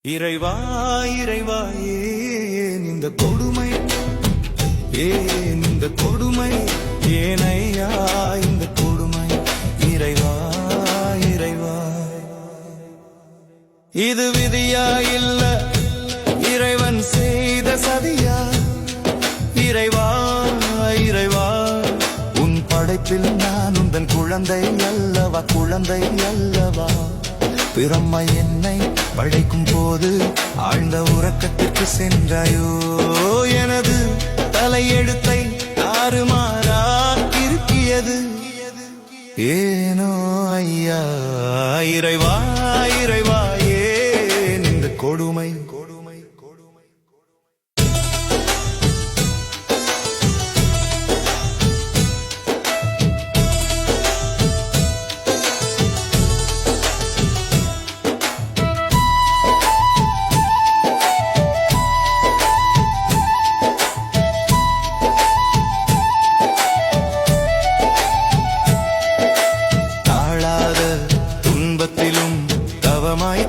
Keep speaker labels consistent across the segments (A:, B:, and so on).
A: இறைவா இறைவா ஏன் இந்த கொடுமை, ஏன் இந்த கொடுமை, ஏனையா இந்த கொடுமை, இறைவா இறைவா. இது விதியா இல்ல இறைவன் செய்த சதியா? இறைவா இறைவா, உன் படைப்பில் நான் உந்தன் குழந்தை அல்லவா, குழந்தை அல்லவா? பிரம்மா என்னை படைக்கும் போது ஆழ்ந்த உறக்கத்திற்கு சென்றாயோ, எனது தலையெழுத்தை தாறுமாறா இருக்கியது ஏனோ ஐயா. இறைவா இறைவா ஏன் இந்த கொடுமை, கொடுமை, கொடுமை.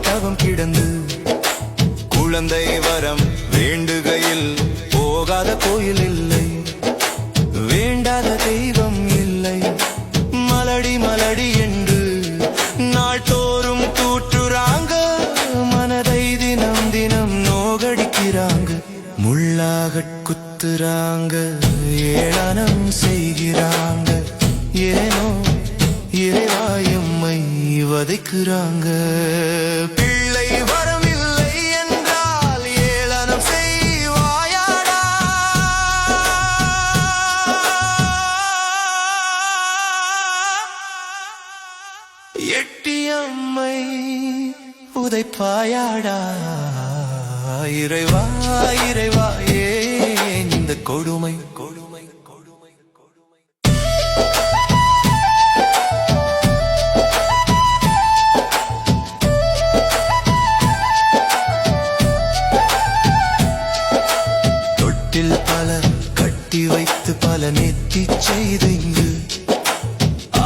A: தவம் கிடந்து குழந்தை வரம் வேண்டுகையில் போகாத கோயில் இல்லை, வேண்டாத தெய்வம் இல்லை. மலடி மலடி என்று நாள்தோறும் கூற்றுறாங்க, மனதை தினம் தினம் நோகடிக்கிறாங்க, முள்ளாக குத்துறாங்க, ஏளனம் செய்கிறாங்க. ஏனோ இறைவா எம்மை வதைக்கிறாங்க. பிள்ளை வரமில்லை என்றால் ஏளனம் செய்வாயாடா? எட்டியம்மை உதைப்பாயாடா? இறைவா இறைவா ஏன் இந்த கொடுமை, கொடுமை, கொடுமை, கொடுமை. பல கட்டி வைத்து பல நெத்தி செய்து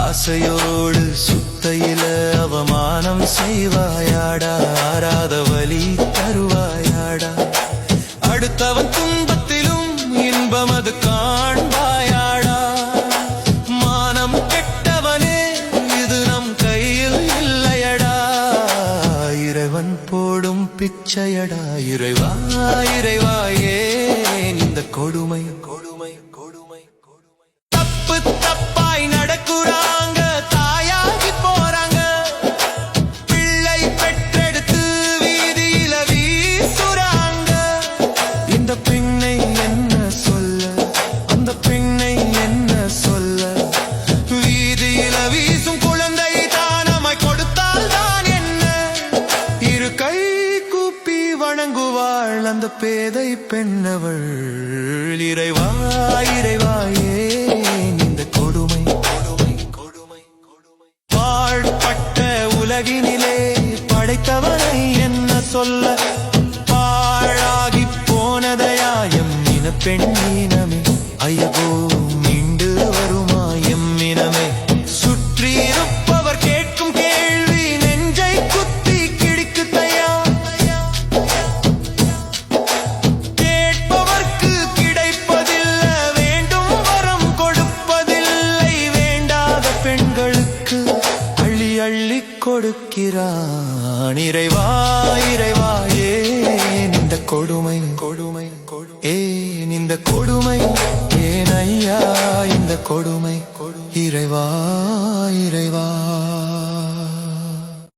A: ஆசையோடு சுத்தையில அவமானம் செய்வாயாடா? ஆராத வலி தருவாயாடா? அடுத்தவன் துன்பத்திலும் இன்பம் அது காண்பாயாடா? மானம் கெட்டவனே, இது நம் கையில் இல்லையடா, இறைவன் போடும் பிச்சையடா. இறைவா இறைவா ஏன் இந்த கொடுமை, கொடுமை, கொடுமை, கொடுமை. தப்பு தப்பாய் நடக்குறாங்க, தாயாகி போறாங்க, பிள்ளை பெற்றெடுத்து வீதியில வீசுறாங்க. இந்த பெண்ணை என்ன சொல்ல, அந்த பெண்ணை என்ன சொல்ல, வீதியில வீசும் குழந்தை தானமாய் கொடுத்தால் தான் என்ன? இரு கை கூப்பி வணங்குவாள் அந்த பேதை பெண்ணவள். இறைவா இறைவா ஏன் இந்த கொடுமை, கொடுமை, கொடுமை, கொடுமை. பாழ்பட்ட உலகினிலே படைத்தவனை என்ன சொல்ல, பாழாகி போனதையா எம் இன பெண்ணினமே? ஐயகோ மீண்டு வருமா எம் இனமே? சுற்றி இருப்பவர் கேட்கும் கேள்வி நெஞ்சை குத்தி கிடிக்குதையா? கேட்பவர்க்கு கிடைப்பதில்ல, வேண்டும் வரம் கொடுப்பதில்லை, வேண்டாத பெண்களுக்கு அள்ளி அள்ளி கொடுக்கிறான். இறைவா இறைவா ஏன் இந்த கொடுமை, கொடுமை, கொடுமை, ஏன் இந்த கொடுமை, ஏன் ஐயா இந்த கொடுமை? இறைவா இறைவா.